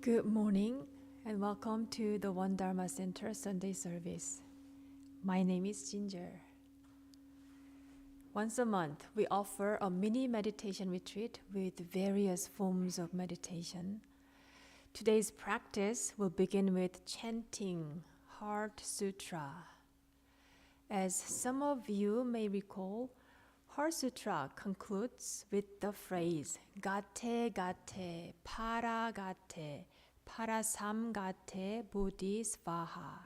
Good morning and welcome to the One Dharma Center Sunday service. My name is Ginger. Once a month, we offer a mini meditation retreat with various forms of meditation. Today's practice will begin with chanting Heart Sutra. As some of you may recall, Heart Sutra concludes with the phrase Gate Gate Para Gate Parasamgate Bodhisvaha,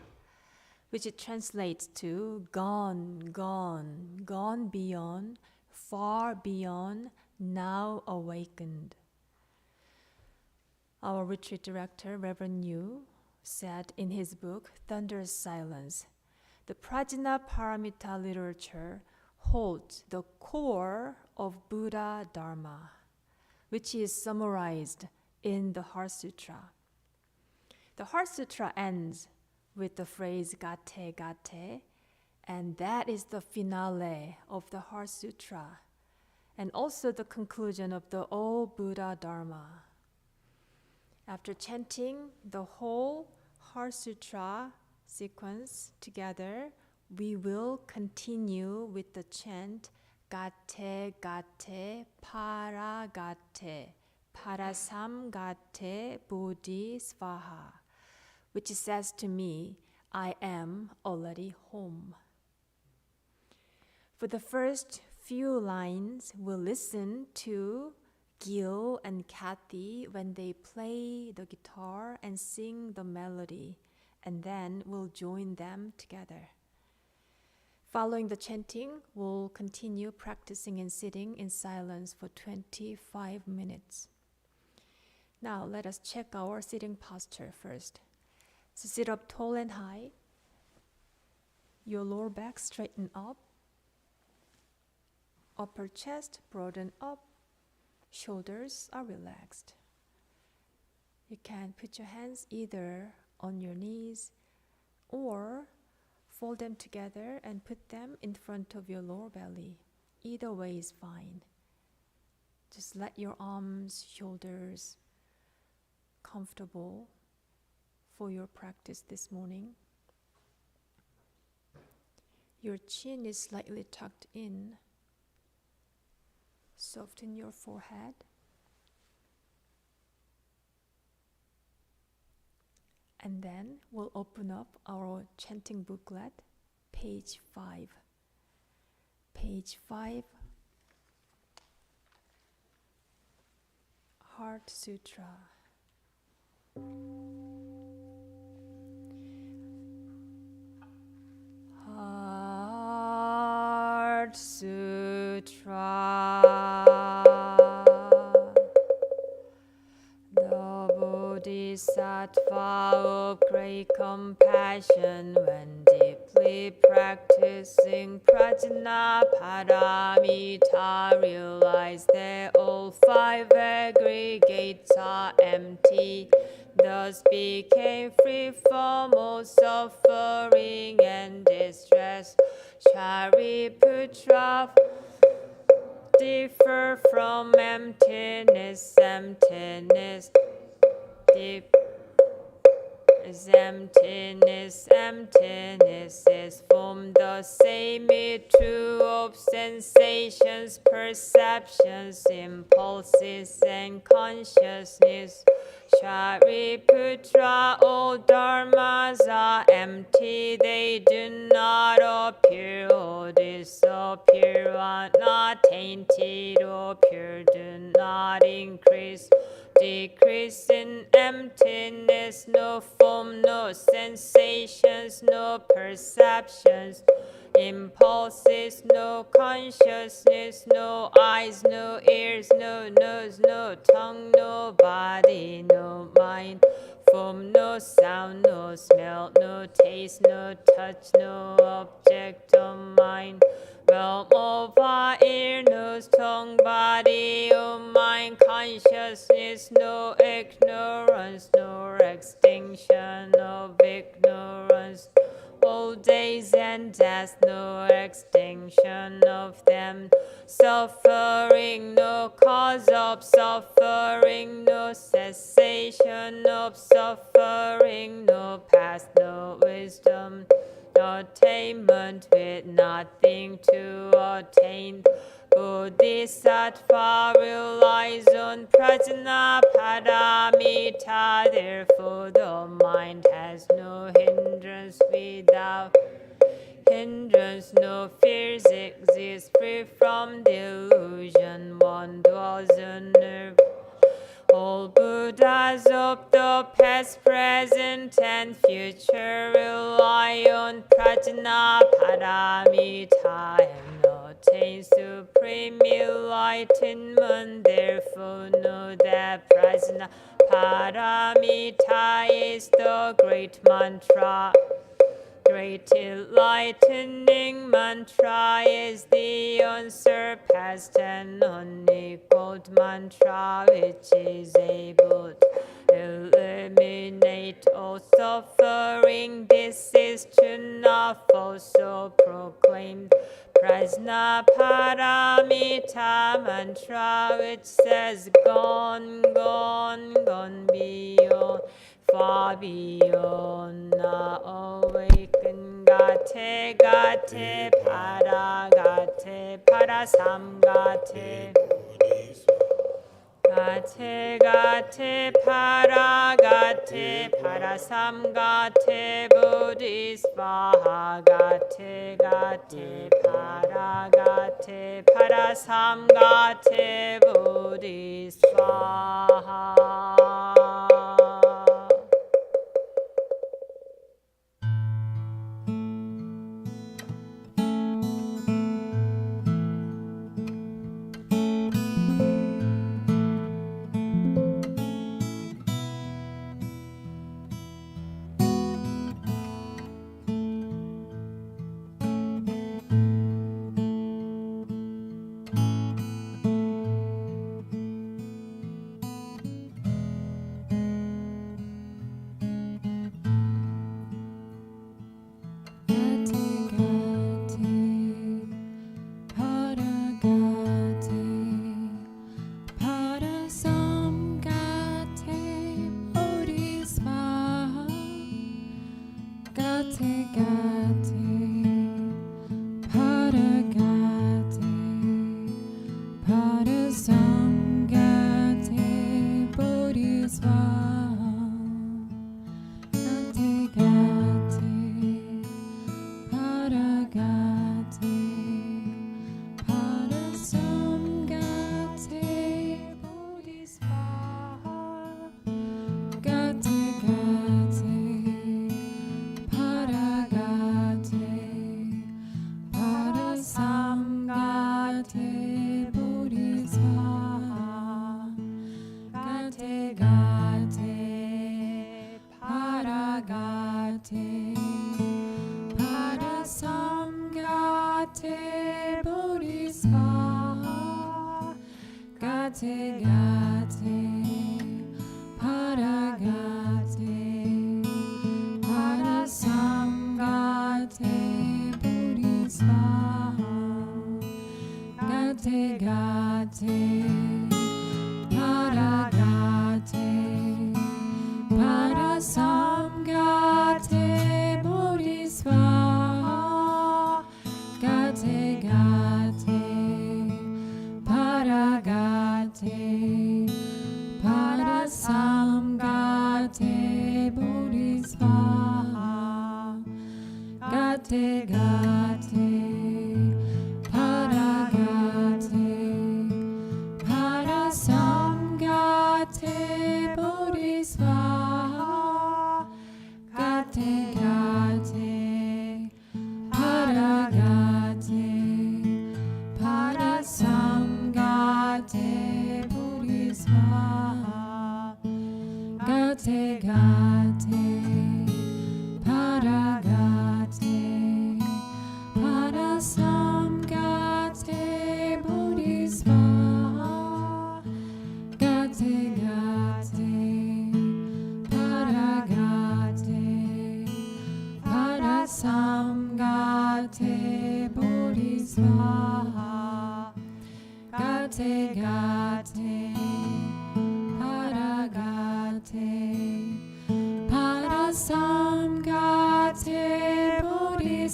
which it translates to gone, gone, gone beyond, far beyond, now awakened. Our retreat director, Reverend Yu, said in his book, Thunderous Silence, the Prajna Paramita literature holds the core of Buddha Dharma, which is summarized in the Heart Sutra. The Heart Sutra ends with the phrase Gate Gate, and that is the finale of the Heart Sutra, and also the conclusion of the All Buddha Dharma. After chanting the whole Heart Sutra sequence together, we will continue with the chant Gate Gate Para Gate Parasamgate Bodhisvaha, which says to me, I am already home. For the first few lines, we'll listen to Gil and Kathy when they play the guitar and sing the melody, and then we'll join them together. Following the chanting, we'll continue practicing and sitting in silence for 25 minutes. Now, let us check our sitting posture first. So sit up tall and high. Your lower back straighten up. Upper chest broaden up. Shoulders are relaxed. You can put your hands either on your knees or fold them together and put them in front of your lower belly. Either way is fine. Just let your arms, shoulders comfortable for your practice this morning. Your chin is slightly tucked in. Soften your forehead. And then we'll open up our chanting booklet, page 5. Page 5, Heart Sutra. Heart Sutra. The Bodhisattva of great compassion, when deeply practicing Prajna Paramita, realized that all five aggregates are empty, thus became free from all suffering and distress. Shariputra, differ from emptiness, emptiness, deep is emptiness, emptiness is from the same true of sensations, perceptions, impulses, and consciousness. Shariputra, all dharmas are empty, they do not appear or disappear, are not tainted or pure, do not increase, decrease in emptiness, no form, no sensations, no perceptions, impulses, no consciousness, no eyes, no ears, no nose, no tongue, no body, no mind, form, no sound, no smell, no taste, no touch, no object of mind, realm of our ear, nose, tongue, body, of mind, consciousness, no ignorance, no extinction of ignorance, old days and death, no extinction of them, suffering, no cause of suffering, no cessation of suffering, no past, no wisdom, no attainment with nothing to attain. Bodhisattva relies on prajna paramita, therefore the mind has no hindrance. Without hindrance, no fears exist, free from delusion, one dwells in nirvana. All Buddhas of the past, present, and future rely on prajna paramita and attain supreme enlightenment. Therefore know that prajna paramita is the great mantra. Great enlightening mantra is the unsurpassed and unequaled mantra, which is able to eliminate all suffering. This is Chunna also proclaimed. Prajna paramita mantra, which says gone, gone, gone beyond, far beyond, now awaken. Gate, gate, para, gate, para, sam, gate. Gate, gate, para, sam, gate, bodhisvaha. Gate, gate, para, sam, gate, bodhisvaha.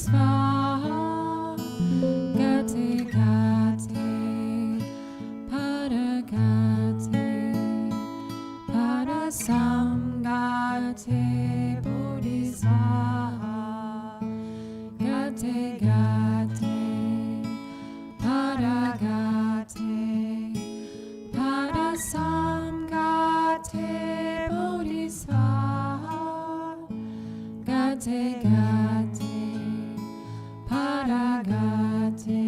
swaha gate gate para gate para samgate bodhisattva gate gate para gate para samgate bodhisattva gate gate para gate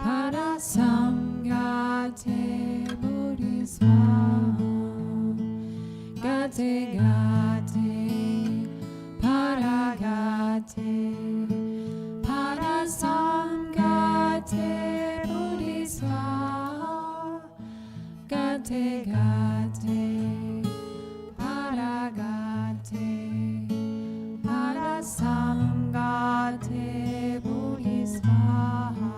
para samgate bodhisattva gate gate para gate para samgate bodhisattva gate gate para gate para samgate bodhisattva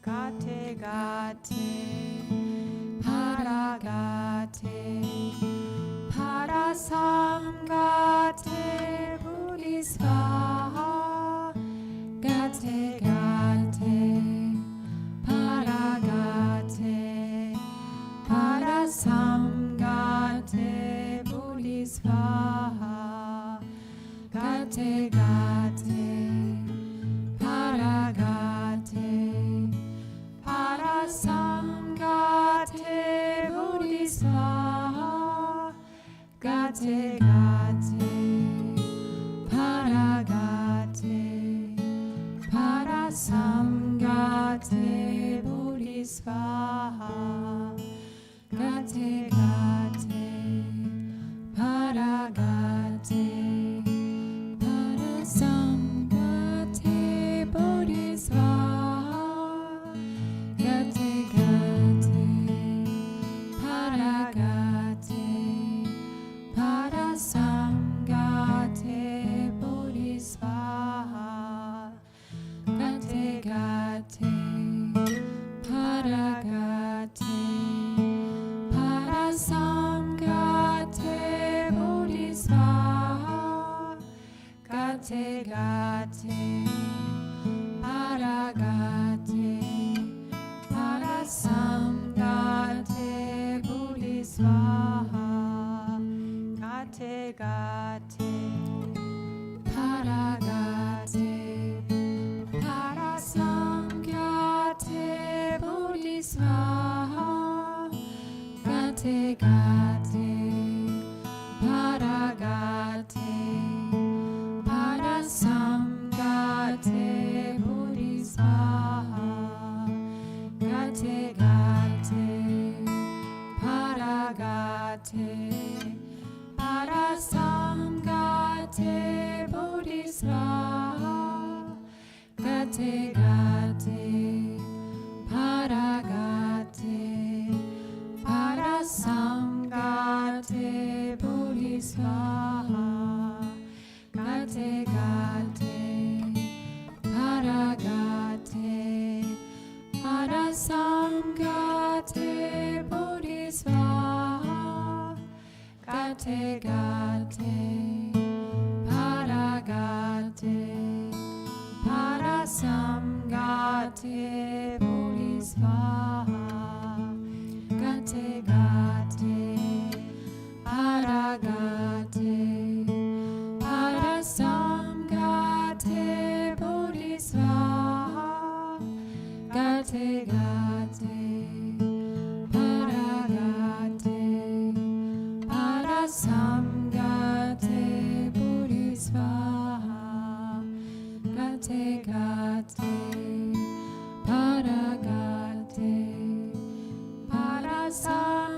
gate gate para gate para samgate bodhisattva gate gate para gate para samgate bodhisattva gate gate para gate para samgate bodhisattva gate gate para gate para samgate bodhisattva gate gate para gate para samgate bodhisattva gate gate para gate para samgate bodhisattva gate gate para gate para samgate bodhisattva gate gate para gate para samgate bodhisattva gate gate para gate para samgate bodhisattva gate gate para gate para samgate bodhisattva gate gate para gate para samgate bodhisattva gate gate para gate para samgate bodhisattva gate gate para gate para samgate bodhisattva gate gate para gate para samgate bodhisattva gate gate para gate para samgate bodhisattva gate gate para gate para samgate bodhisattva gate gate para gate para samgate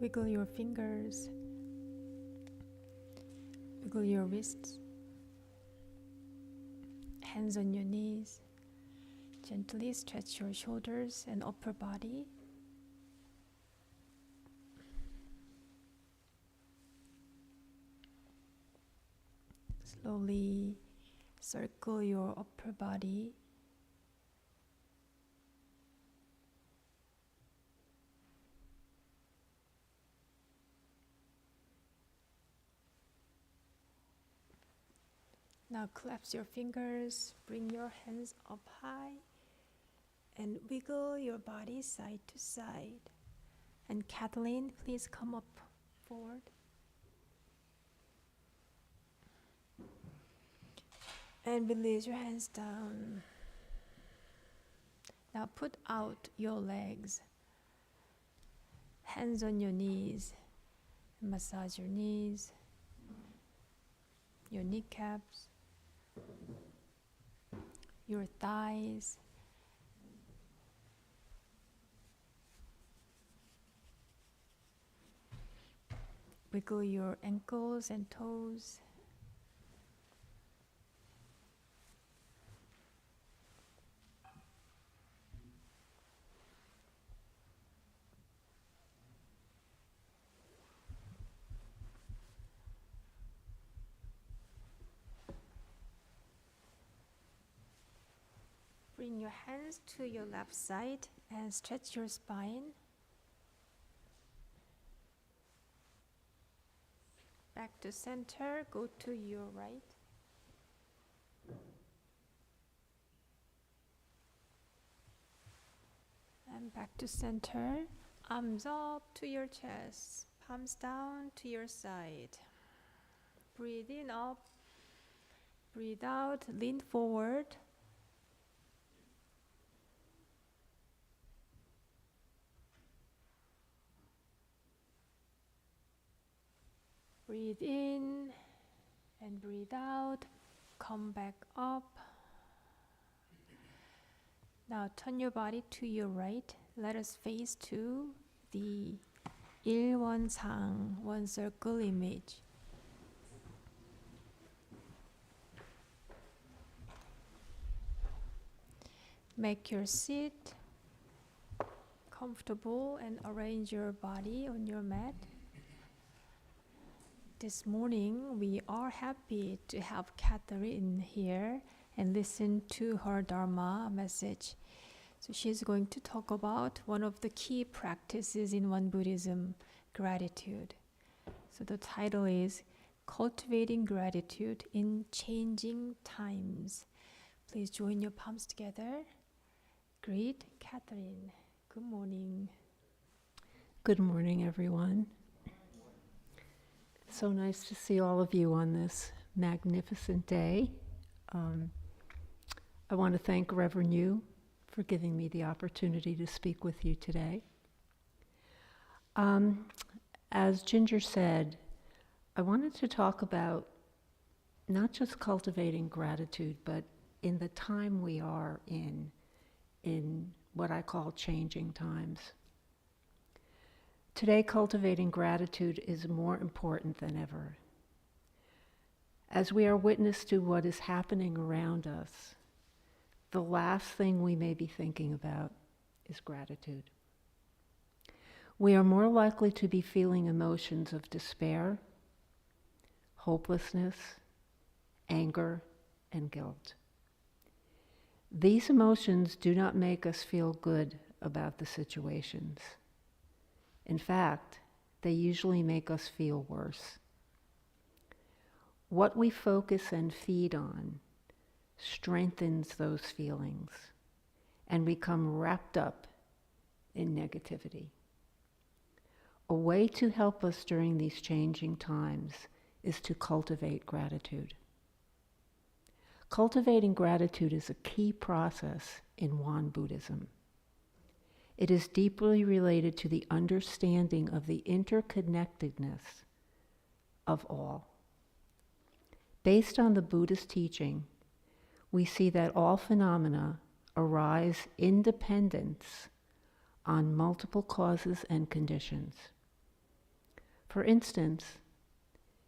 Wiggle your fingers, wiggle your wrists, hands on your knees. Gently stretch your shoulders and upper body. Slowly circle your upper body. Now collapse your fingers, bring your hands up high, and wiggle your body side to side. And Kathleen, please come up forward. And release your hands down. Now put out your legs. Hands on your knees. Massage your knees, your kneecaps, your thighs. Wiggle your ankles and toes. Bring your hands to your left side and stretch your spine. Back to center, go to your right. And back to center, arms up to your chest, palms down to your side. Breathe in up, breathe out, lean forward. Breathe in and breathe out. Come back up. Now turn your body to your right. Let us face to the 일원상, one circle image. Make your seat comfortable and arrange your body on your mat. This morning, we are happy to have Catherine here and listen to her Dharma message. So she's going to talk about one of the key practices in Won Buddhism, gratitude. So the title is Cultivating Gratitude in Changing Times. Please join your palms together. Greet Catherine. Good morning. Good morning, everyone. So nice to see all of you on this magnificent day. I want to thank Reverend Yu for giving me the opportunity to speak with you today. As Ginger said, I wanted to talk about not just cultivating gratitude, but in the time we are in what I call changing times. Today, cultivating gratitude is more important than ever. As we are witness to what is happening around us, the last thing we may be thinking about is gratitude. We are more likely to be feeling emotions of despair, hopelessness, anger, and guilt. These emotions do not make us feel good about the situations. In fact, they usually make us feel worse. What we focus and feed on strengthens those feelings and become wrapped up in negativity. A way to help us during these changing times is to cultivate gratitude. Cultivating gratitude is a key process in Won Buddhism. It is deeply related to the understanding of the interconnectedness of all. Based on the Buddhist teaching, we see that all phenomena arise in dependence on multiple causes and conditions. For instance,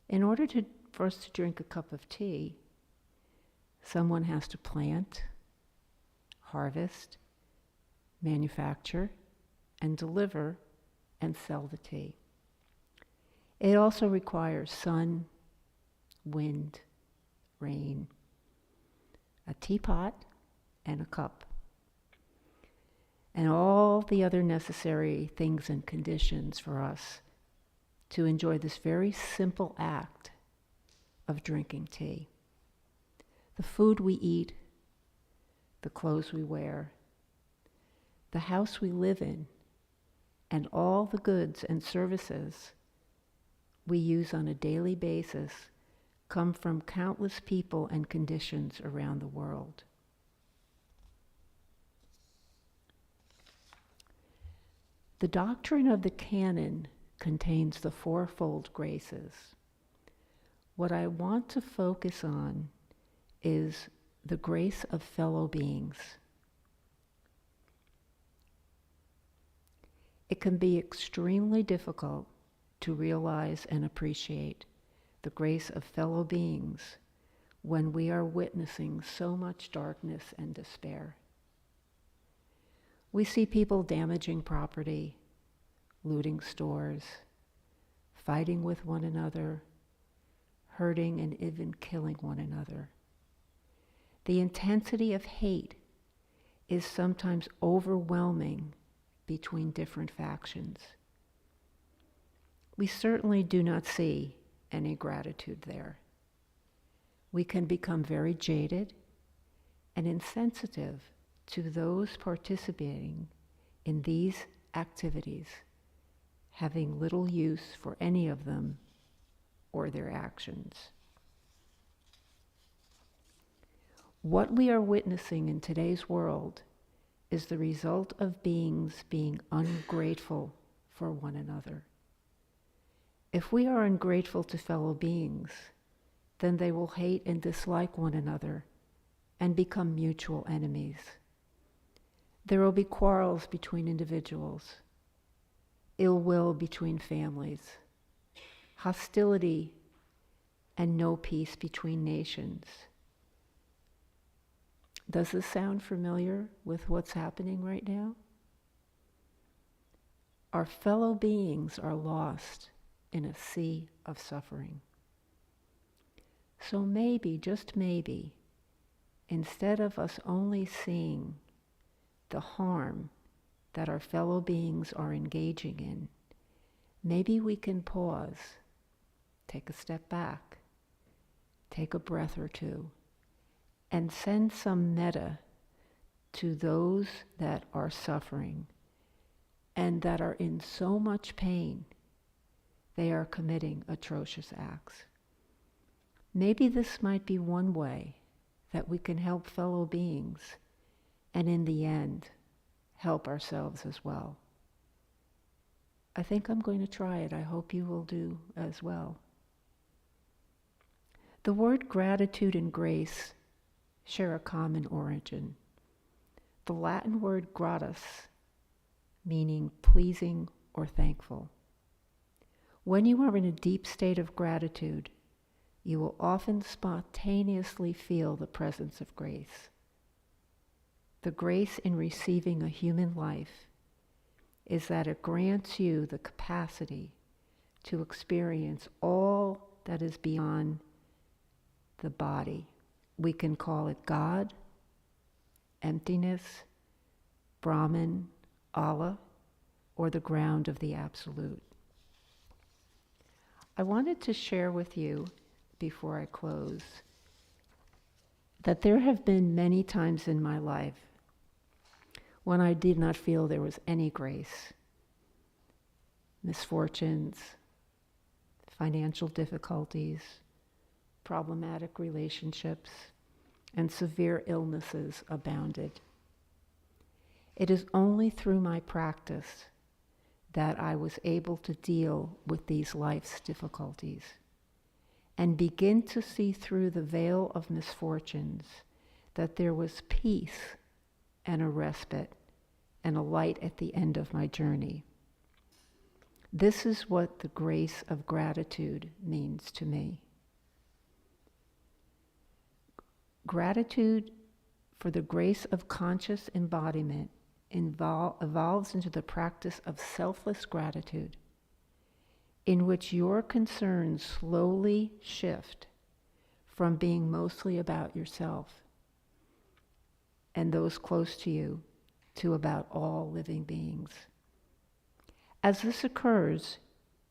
in order for us to drink a cup of tea, someone has to plant, harvest, manufacture, and deliver and sell the tea. It also requires sun, wind, rain, a teapot, and a cup, and all the other necessary things and conditions for us to enjoy this very simple act of drinking tea. The food we eat, the clothes we wear, the house we live in, and all the goods and services we use on a daily basis come from countless people and conditions around the world. The doctrine of the canon contains the fourfold graces. What I want to focus on is the grace of fellow beings. It can be extremely difficult to realize and appreciate the grace of fellow beings when we are witnessing so much darkness and despair. We see people damaging property, looting stores, fighting with one another, hurting and even killing one another. The intensity of hate is sometimes overwhelming between different factions. We certainly do not see any gratitude there. We can become very jaded and insensitive to those participating in these activities, having little use for any of them or their actions. What we are witnessing in today's world is the result of beings being ungrateful for one another. If we are ungrateful to fellow beings, then they will hate and dislike one another and become mutual enemies. There will be quarrels between individuals, ill will between families, hostility and no peace between nations. Does this sound familiar with what's happening right now? Our fellow beings are lost in a sea of suffering. So maybe, just maybe, instead of us only seeing the harm that our fellow beings are engaging in, maybe we can pause, take a step back, take a breath or two, and send some metta to those that are suffering and that are in so much pain they are committing atrocious acts. Maybe this might be one way that we can help fellow beings and in the end help ourselves as well. I think I'm going to try it. I hope you will do as well. The word gratitude and grace share a common origin. The Latin word gratus, meaning pleasing or thankful. When you are in a deep state of gratitude, you will often spontaneously feel the presence of grace. The grace in receiving a human life is that it grants you the capacity to experience all that is beyond the body. We can call it God, emptiness, Brahman, Allah, or the ground of the Absolute. I wanted to share with you, before I close, that there have been many times in my life when I did not feel there was any grace. Misfortunes, financial difficulties, problematic relationships, and severe illnesses abounded. It is only through my practice that I was able to deal with these life's difficulties and begin to see through the veil of misfortunes that there was peace and a respite and a light at the end of my journey. This is what the grace of gratitude means to me. Gratitude for the grace of conscious embodiment evolves into the practice of selfless gratitude, in which your concerns slowly shift from being mostly about yourself and those close to you to about all living beings. As this occurs,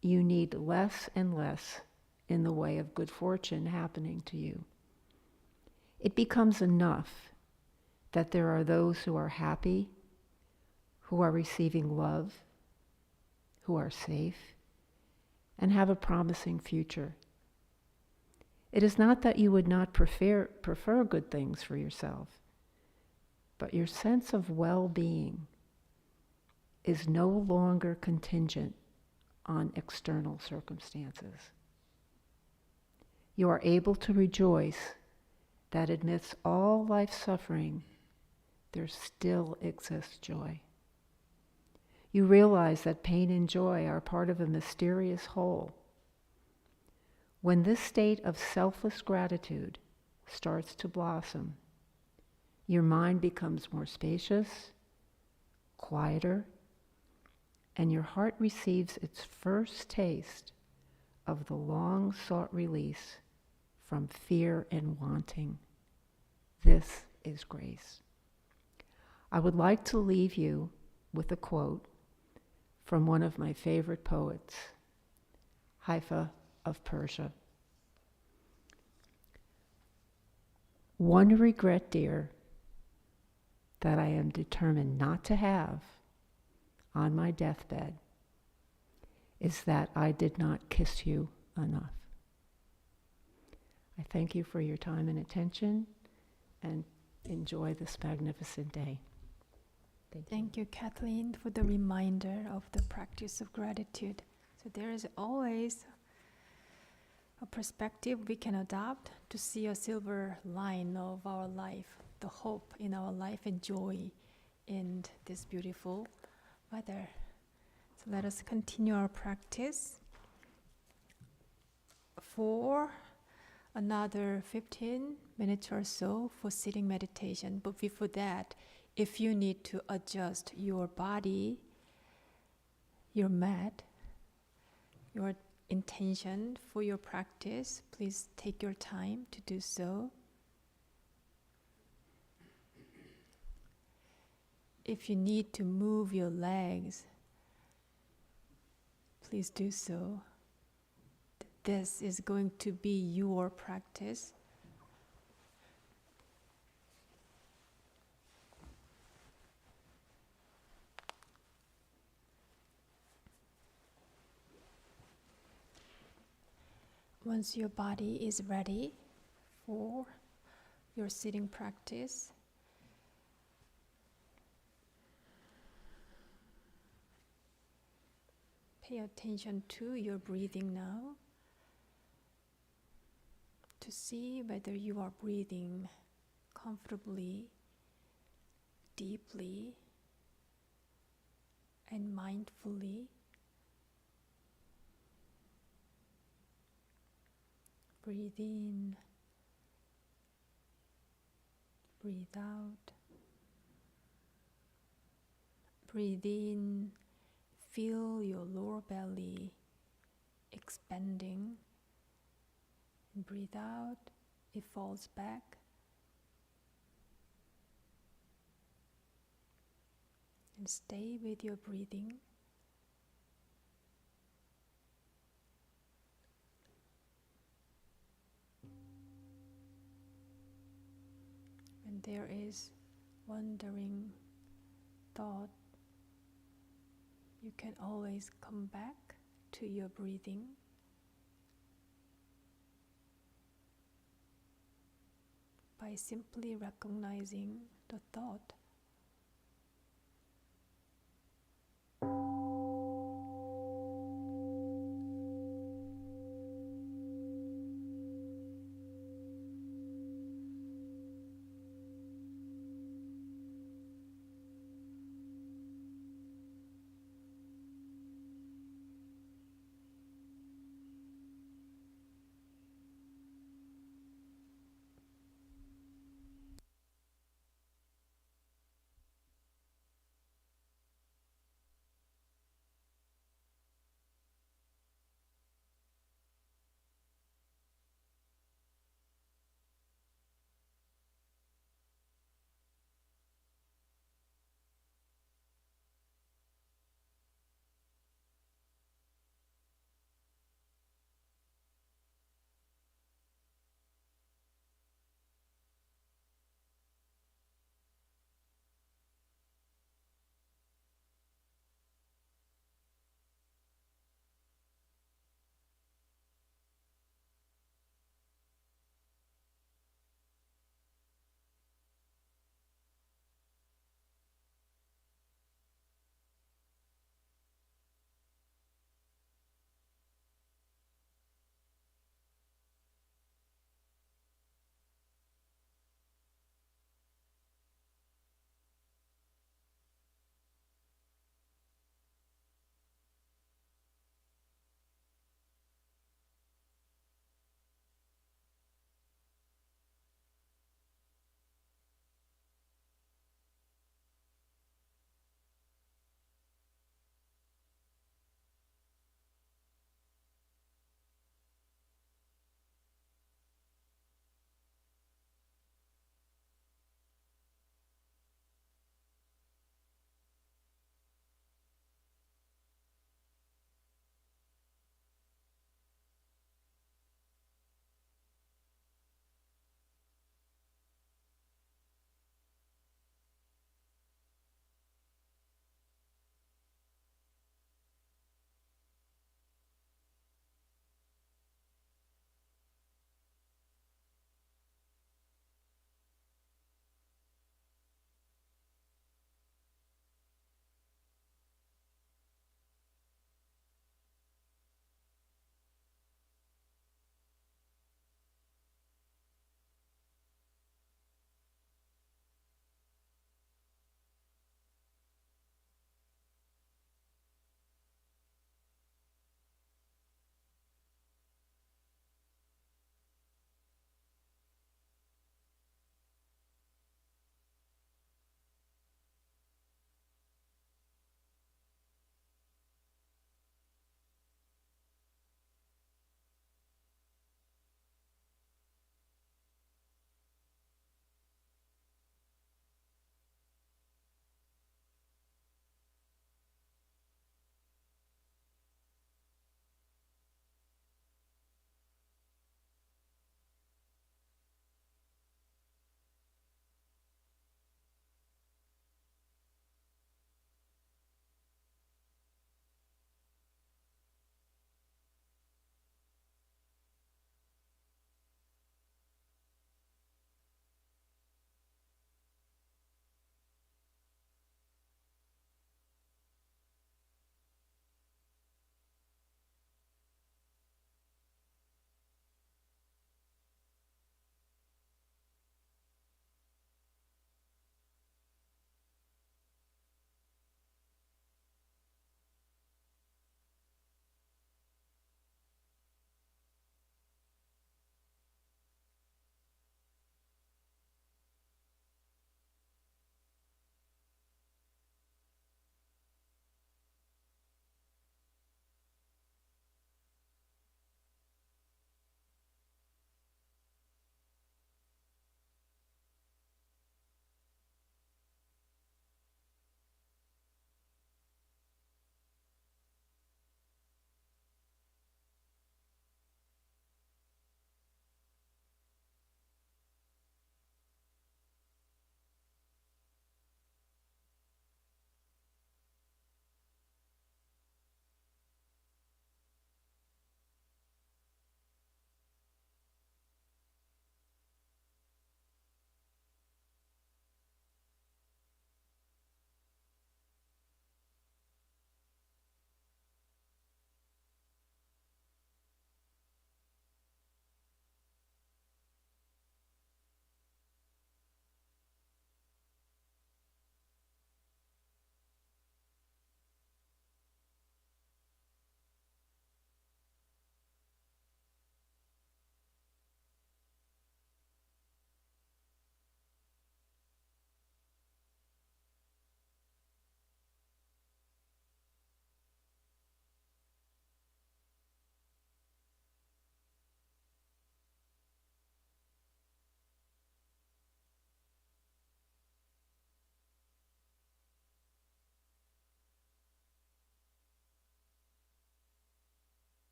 you need less and less in the way of good fortune happening to you. It becomes enough that there are those who are happy, who are receiving love, who are safe, and have a promising future. It is not that you would not prefer good things for yourself, but your sense of well-being is no longer contingent on external circumstances. You are able to rejoice that amidst all life's suffering, there still exists joy. You realize that pain and joy are part of a mysterious whole. When this state of selfless gratitude starts to blossom, your mind becomes more spacious, quieter, and your heart receives its first taste of the long-sought release from fear and wanting. This is grace. I would like to leave you with a quote from one of my favorite poets, Haifa of Persia. One regret, dear, that I am determined not to have on my deathbed is that I did not kiss you enough. I thank you for your time and attention, and enjoy this magnificent day. Thank you, Kathleen, for the reminder of the practice of gratitude. So there is always a perspective we can adopt to see a silver line of our life, the hope in our life and joy in this beautiful weather. So let us continue our practice for another 15 minutes or so for sitting meditation. But before that, if you need to adjust your body, your mat, your intention for your practice, please take your time to do so. If you need to move your legs, please do so. This is going to be your practice. Once your body is ready for your sitting practice, pay attention to your breathing now, to see whether you are breathing comfortably, deeply, and mindfully. Breathe in, breathe out. Breathe in, feel your lower belly expanding. And breathe out, it falls back. And stay with your breathing. When there is wandering thought, you can always come back to your breathing. By simply recognizing the thought.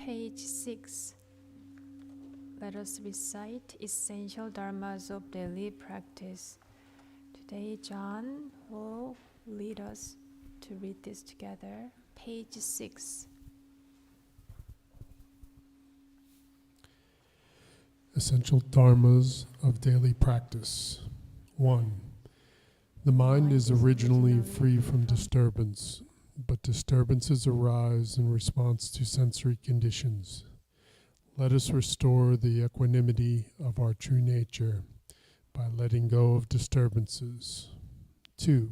Page 6. Let us recite essential dharmas of daily practice. Today, John will lead us to read this together. Page 6. Essential dharmas of daily practice. 1. The mind is originally free from disturbance, but disturbances arise in response to sensory conditions. Let us restore the equanimity of our true nature by letting go of disturbances. 2.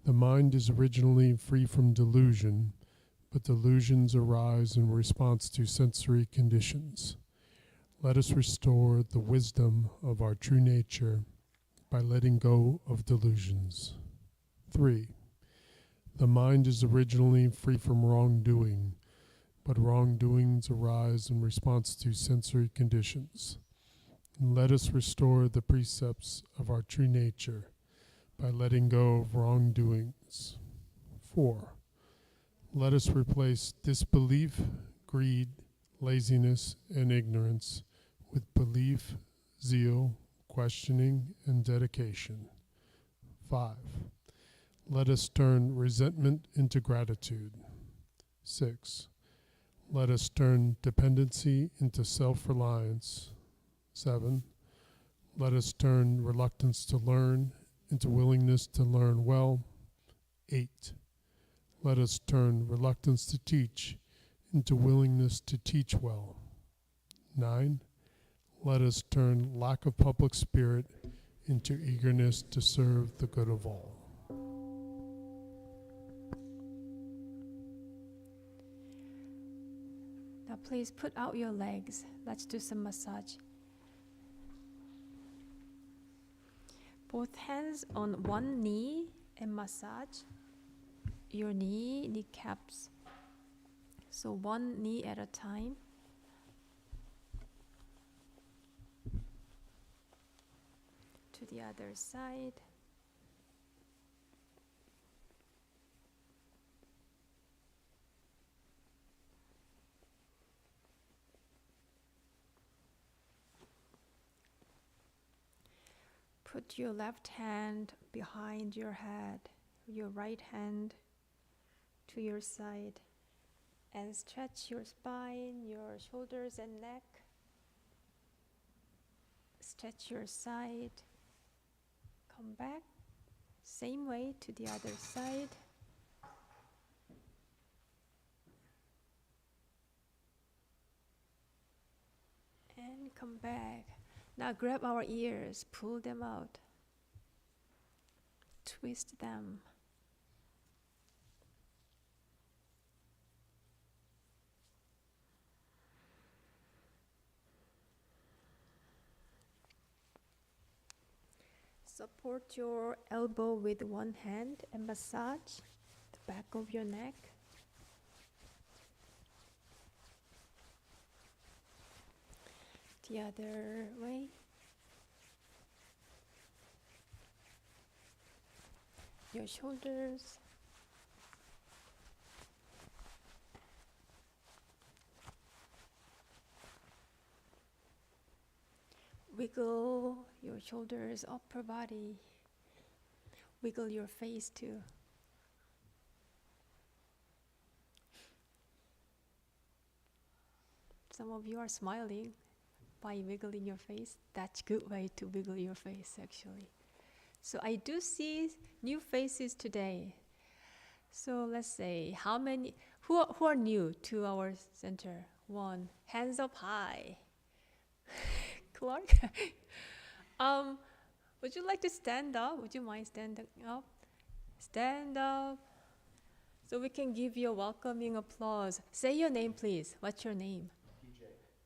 The mind is originally free from delusion, but delusions arise in response to sensory conditions. Let us restore the wisdom of our true nature by letting go of delusions. 3. The mind is originally free from wrongdoing, but wrongdoings arise in response to sensory conditions. And let us restore the precepts of our true nature by letting go of wrongdoings. 4. Let us replace disbelief, greed, laziness, and ignorance with belief, zeal, questioning, and dedication. 5. Let us turn resentment into gratitude. 6. Let us turn dependency into self-reliance. 7. Let us turn reluctance to learn into willingness to learn well. 8. Let us turn reluctance to teach into willingness to teach well. 9. Let us turn lack of public spirit into eagerness to serve the good of all. Now please put out your legs. Let's do some massage. Both hands on one knee and massage your kneecaps. So one knee at a time. To the other side. Put your left hand behind your head, your right hand to your side, and stretch your spine, your shoulders and neck. Stretch your side. Come back. Same way to the other side. And come back. Now grab our ears, pull them out. Twist them. Support your elbow with one hand and massage the back of your neck. The other way. Your shoulders. Wiggle your shoulders, upper body. Wiggle your face too. Some of you are smiling by wiggling your face. That's a good way to wiggle your face, actually. So I do see new faces today. So let's say, how many, who are new to our center? One, hands up high. Clark? Would you like to stand up? Would you mind standing up? Stand up. So we can give you a welcoming applause. Say your name, please. What's your name?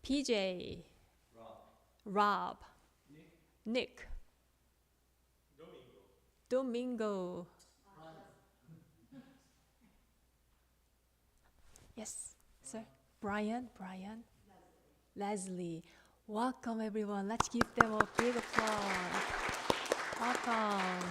PJ. PJ. Rob. Nick. Domingo. Yes, sir. Brian. Leslie. Welcome, everyone. Let's give them a big applause. Welcome.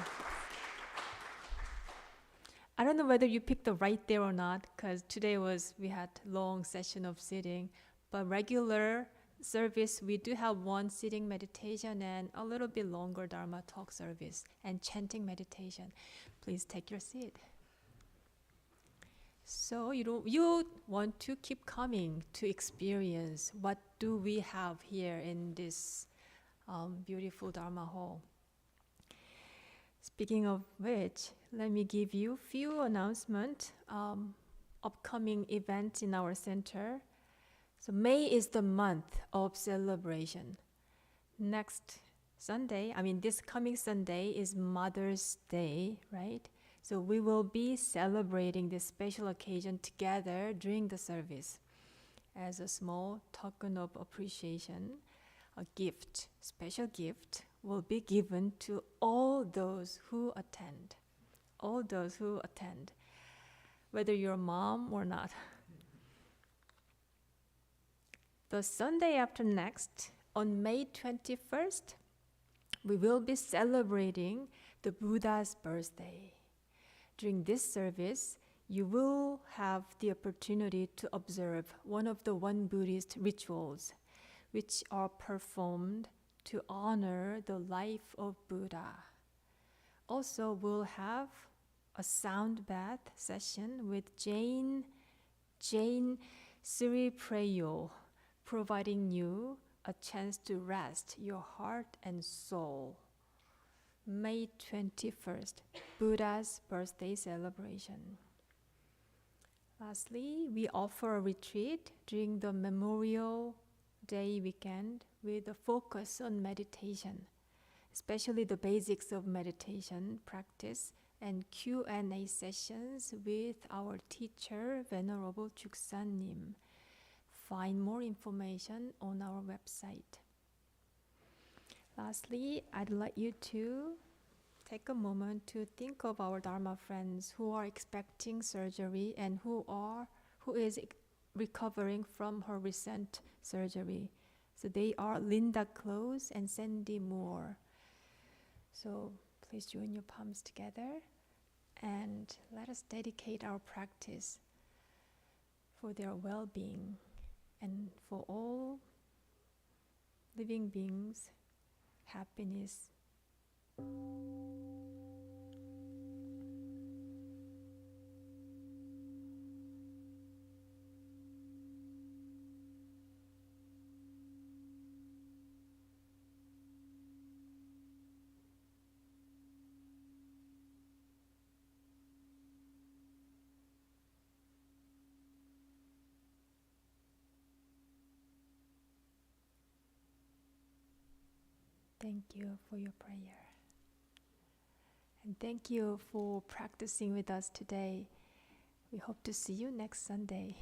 I don't don't know whether you picked the right day or not, because today we had long session of sitting, but regular service, we do have one sitting meditation and a little bit longer Dharma talk service and chanting meditation. Please take your seat. So you want to keep coming to experience what do we have here in this beautiful Dharma hall. Speaking of which, let me give you few announcements, upcoming events in our center. So May is the month of celebration. Next Sunday, this coming Sunday is Mother's Day, right? So we will be celebrating this special occasion together during the service. As a small token of appreciation, a gift, special gift, will be given to all those who attend. All those who attend, whether you're a mom or not. The Sunday after next, on May 21st, we will be celebrating the Buddha's birthday. During this service, you will have the opportunity to observe one of the one Buddhist rituals, which are performed to honor the life of Buddha. Also, we'll have a sound bath session with Jane Sri Preyo, providing you a chance to rest your heart and soul. May 21st, Buddha's birthday celebration. Lastly, we offer a retreat during the Memorial Day weekend with a focus on meditation, especially the basics of meditation practice and Q&A sessions with our teacher, Venerable Chuksan Nim. Find more information on our website. Lastly, I'd like you to take a moment to think of our Dharma friends who are expecting surgery and who is recovering from her recent surgery. So they are Linda Close and Sandy Moore. So please join your palms together and let us dedicate our practice for their well-being and for all living beings' happiness. Thank you for your prayer. And thank you for practicing with us today. We hope to see you next Sunday.